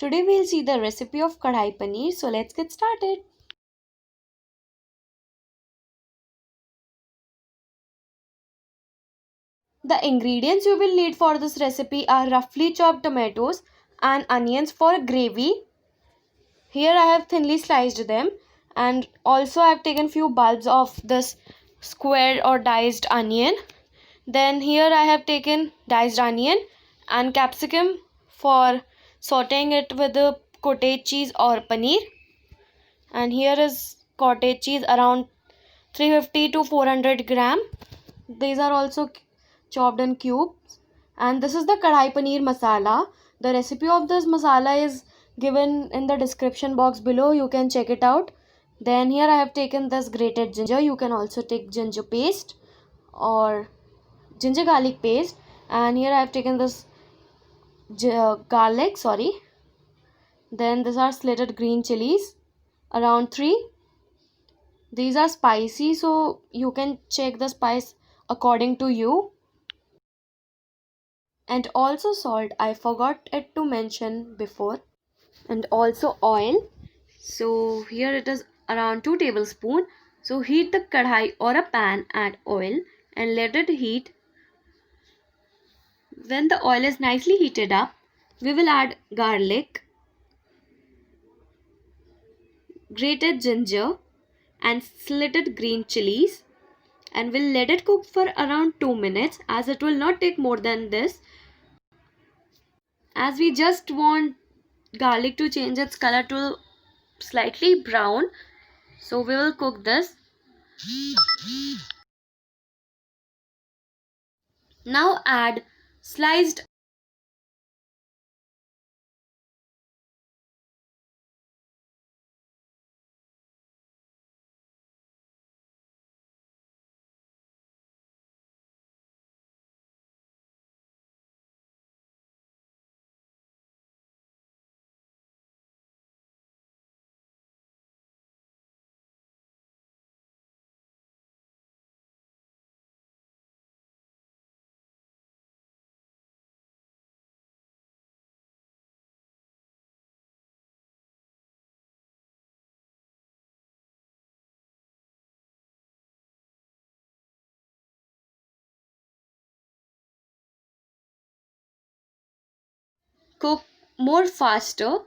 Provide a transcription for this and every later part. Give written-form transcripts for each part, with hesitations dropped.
Today we'll see the recipe of kadhai paneer, so let's get started. The ingredients you will need for this recipe are roughly chopped tomatoes and onions for gravy. Here I have thinly sliced them, and also I have taken few bulbs of this square or diced onion. Then here I have taken diced onion and capsicum for sauteing it with the cottage cheese or paneer. And here is cottage cheese around 350 to 400 gram. These are also chopped in cubes. And this is the kadhai paneer masala. The recipe of this masala is given in the description box below. You can check it out. Then here I have taken this grated ginger. You can also take ginger paste or ginger garlic paste. And here I have taken this garlic, sorry. Then these are slitted green chilies, around 3. These are spicy, so you can check the spice according to you. And also salt, I forgot it to mention before. And also oil. So here it is around 2 tablespoons. So heat the kadhai or a pan, add oil and let it heat. When the oil is nicely heated up, we will add garlic, grated ginger and slitted green chilies, and we'll let it cook for around 2 minutes, as it will not take more than this, as we just want garlic to change its color to slightly brown. So we will cook this. Now add sliced cook more faster,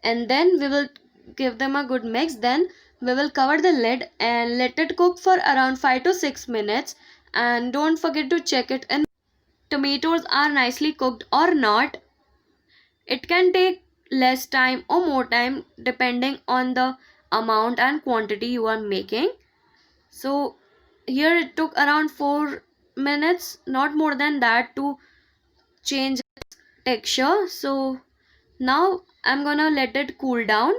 and then we will give them a good mix. Then we will cover the lid and let it cook for around 5 to 6 minutes, and don't forget to check it and tomatoes are nicely cooked or not. It can take less time or more time depending on the amount and quantity you are making. So here it took around 4 minutes, not more than that, to change texture. So now I'm gonna let it cool down.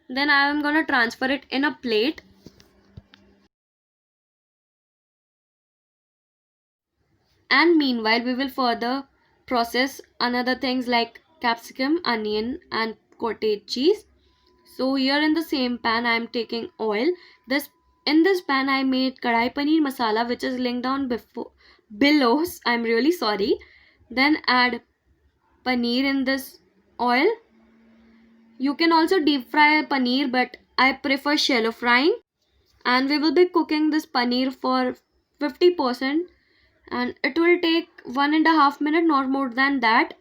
Then I am gonna transfer it in a plate. And meanwhile we will further process another things like capsicum, onion and cottage cheese. So here in the same pan I am taking oil. This In this pan I made kadhai paneer masala, which is linked down below. I'm really sorry. Then add paneer in this oil. You can also deep fry paneer, but I prefer shallow frying. And we will be cooking this paneer for 50%, and it will take 1.5 minutes, not more than that,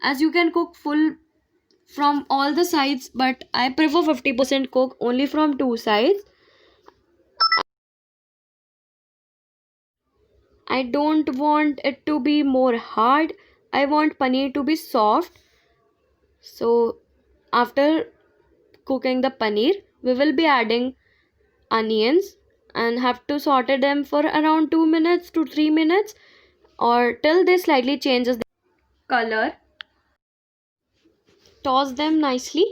as you can cook full from all the sides, but I prefer 50% cook only from 2 sides. I don't want it to be more hard. I want paneer to be soft. So after cooking the paneer, we will be adding onions and have to saute them for around 2 minutes to 3 minutes, or till they slightly changes the color. Toss them nicely.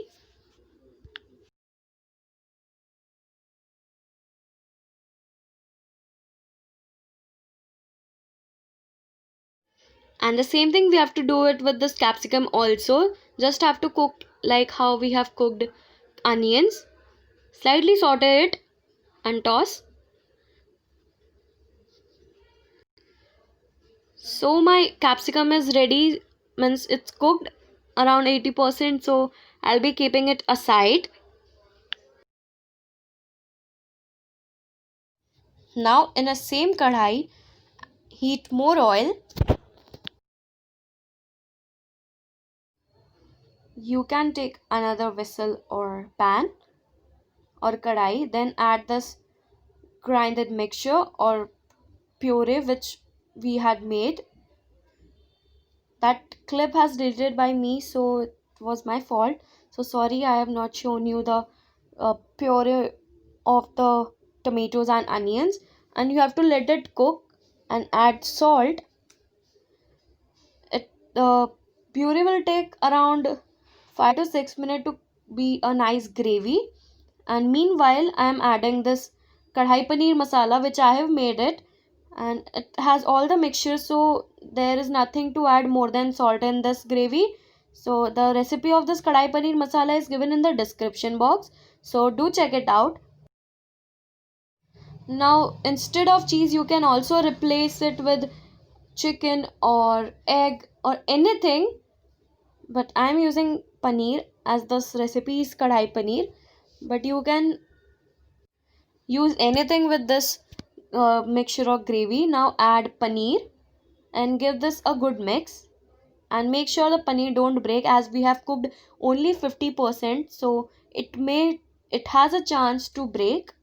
And the same thing we have to do it with this capsicum also. Just have to cook like how we have cooked onions. Slightly saute it and toss. So my capsicum is ready, means it's cooked, around 80%, so I'll be keeping it aside. Now in a same kadhai, heat more oil. You can take another vessel or pan or kadhai, then add this grinded mixture or puree which we had made. That clip has deleted by me, so it was my fault. So sorry, I have not shown you the puree of the tomatoes and onions. And you have to let it cook and add salt. It the puree will take around 5 to 6 minutes to be a nice gravy. And meanwhile I am adding this kadhai paneer masala which I have made it, and it has all the mixture, so there is nothing to add more than salt in this gravy. So the recipe of this kadhai paneer masala is given in the description box, so do check it out. Now instead of cheese you can also replace it with chicken or egg or anything, but I am using paneer as this recipe is kadhai paneer, but you can use anything with this mixture of gravy. Now add paneer and give this a good mix, and make sure the paneer don't break as we have cooked only 50%, so it has a chance to break.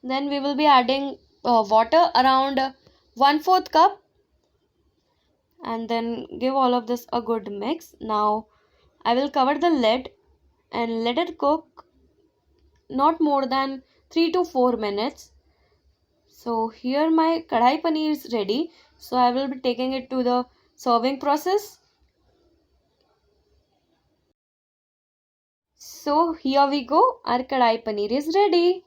Then we will be adding water around 1/4 cup, and then give all of this a good mix. Now I will cover the lid and let it cook not more than 3 to 4 minutes. So here my kadhai paneer is ready. So I will be taking it to the serving process. So here we go. Our kadhai paneer is ready.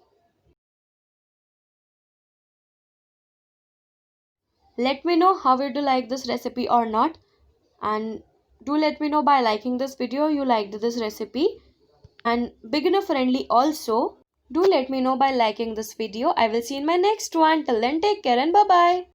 Let me know how would you like this recipe or not. And do let me know by liking this video you liked this recipe. And beginner friendly also. Do let me know by liking this video. I will see you in my next one. Till then, take care and bye bye.